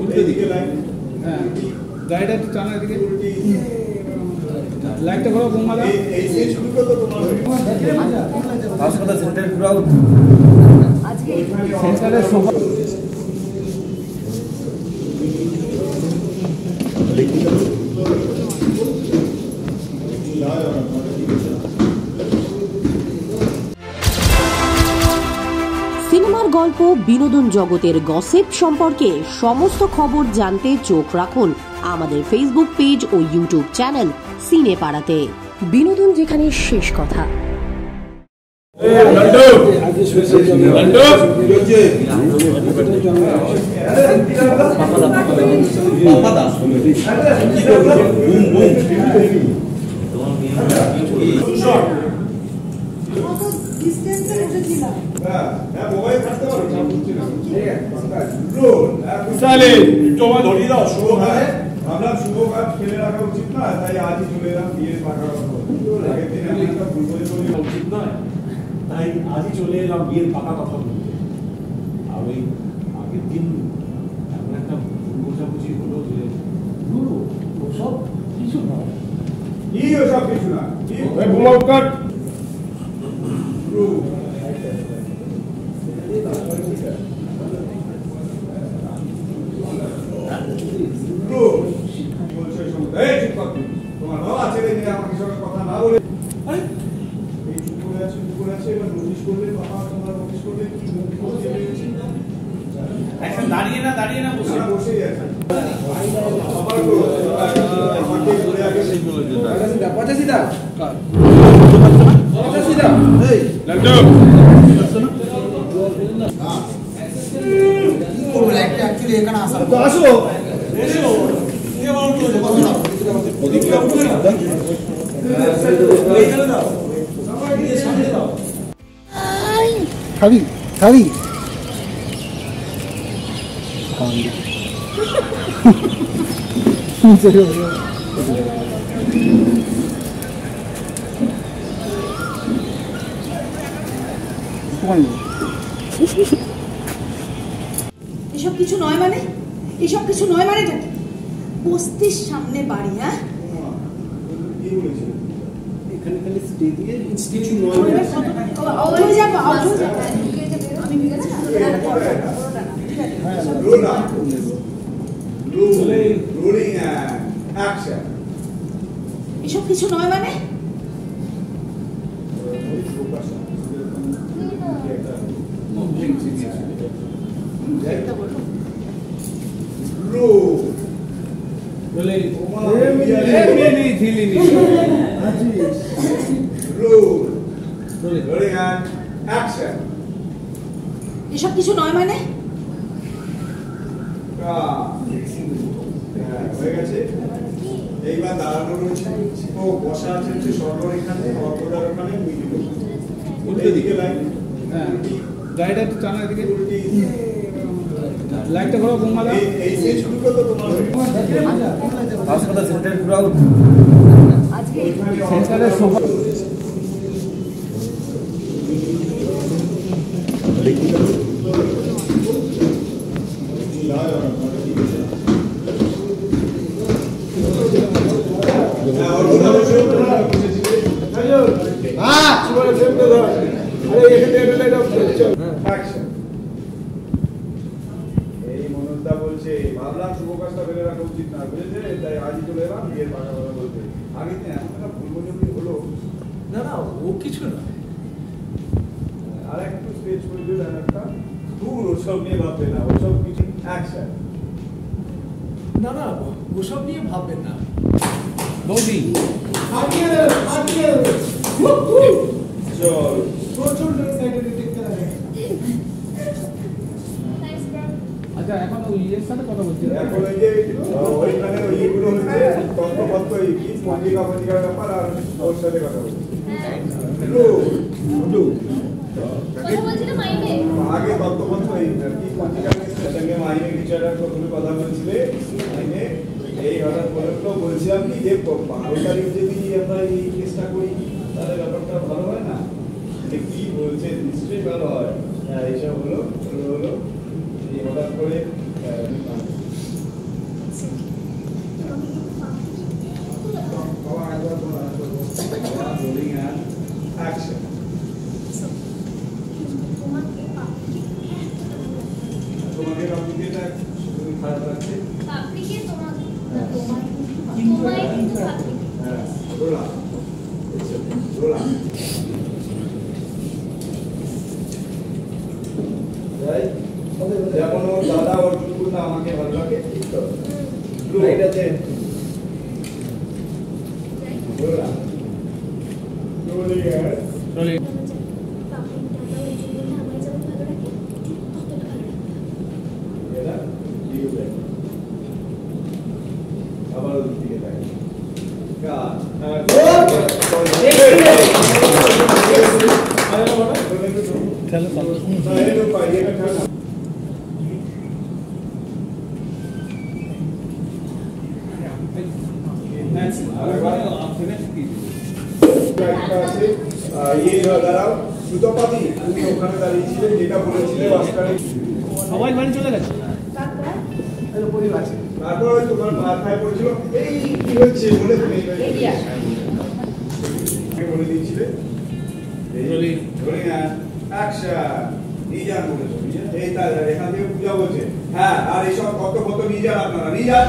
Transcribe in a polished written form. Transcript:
উল্টো দিকে হ্যাঁ গাড়িটা একটু টানা দিকে লাইটটা করো বোমালা এই শুরুটা তো তোমার হাসপাতাল সেন্টার পুরো আজকে সেন্টারে সোফা সিনেমার গল্প বিনোদন জগতের গসিপ সম্পর্কে সমস্ত খবর জানতে চোখ রাখুন আমাদের ফেসবুক পেজ ও ইউটিউব চ্যানেল সিনে পাড়াতে। বিনোদন যেখানে শেষ কথা। আমরা শুভ কাজ ফেলে রাখা উচিত না, তাই আজই চলে এলাম বিয়ের পাকা কথা বলতে। আগের দিনে আমি একটা ভুল করে চলে উচিত নয়, তাই আজই চলে এলাম বিয়ের পাকা কথা বলতে। আর ওই আগের দিন এমন একটা ভুল বোঝাবুঝি হলো যে ওসব কিছু না, কি ওসব কিছু না, তোমার বাবা ছেলে নিয়ে আমাকে সঙ্গে কথা না বলে এই চুপ করে আছে এবার নোটিশ করলে বাবা তোমার নোটিশ করলে কি এখন দাঁড়িয়ে না বসেই আছে আমাকে ঘুরে আগে সেই বলে যেটা 85 দা এই লাড্ডু লাইটটা অ্যাকচুয়ালি এখানে আসা তো আসো এসো কে বল তো কথা ওদিকে খাবি খাবি এসব কিছু নয় মানে বস্তির সামনে বাড়ি। হ্যাঁ এখানে খালি স্টে দিয়ে কিছু নয় এসব কিছু নয় মানে এসব কিছু নয় মানে হয়ে গেছে। এইবার দাঁড়ানো রয়েছে ও বসা আছে হচ্ছে সরকার এখানে অর্থদার ওখানে উল্টো দিকে লাইন হ্যাঁ গাড়িটা একটু টানা দিকে লাইটটা করো বোমালা এই শুরুটা তো তোমার হাসপাতাল সেন্টার পুরো আজকে সেন্টারে সোফা বলছে ভাবলাম শুভ কাজটা ফেলে রাখা উচিত না, বুঝেছে, তাই আজই চলে এলাম বিয়ের পাকা কথা বলতে। আগে এমন একটা ভুল বোঝাবুঝি হলো না ও কিছু না, আর একটু স্টেজ করে দিলেন একটা ভুল, ওসব নিয়ে ভাববে না, ওসব কিছু অ্যাকশন না ওসব নিয়ে ভাববেন না বৌদি চল প্রচন্ড এক্সাইটেড দেখতে লাগে। আচ্ছা এখন ওই এর সাথে কথা বলছি, এখন ওই যে ওইখানে ওইগুলো হচ্ছে তত্ত্বপত্র কি পঞ্জিকার ব্যাপার, আর ওর সাথে কথা বলছি আগে তত্ত্বপত্র এই কি পঞ্জিকার সঙ্গে মাইনে বিচারের কথা বলছিলে মাইনে এই হঠাৎ বলছিলাম কি যে 12 তারিখ যদি আমরা এই কেসটা করি তাহলে ব্যাপারটা ভালো হয় না, কি বলছে নিশ্চয়ই ভালো হয়। এইসব হলো এই হঠাৎ করে রোলিং অ্যান্ড অ্যাকশন। তোমাকে পাবলিকেটা খারাপ লাগছে? পাবলিকে তোমাকে হ্যাঁ, রোলা রোলা যেমন ওর দাদা ওর টুকুটা আমাকে ভালো লাগে, ঠিক তো? রাইট আছে। রোলা রোলিং অ্যান্ড রোলিং এটা দিও দেখ। আবার ওর দিকে তাকাই। দাঁড়াও সুতপাতি, তুমি ওখানে দাঁড়িয়েছিলে, যেটা বলেছিলে মাঝখানে সবাই বাড়ি চলে গেছে। তারপর তোমার মাথায় পড়েছিল এই কি হচ্ছে বলে তুমি বলে দিয়েছিলে রোলিং অ্যাকশন। নিজান বলেছো, এই তাহলে এখান থেকে পূজা বলছে। হ্যাঁ, আর এইসব কত কত নিয়ে যান আপনারা, নিয়ে যান।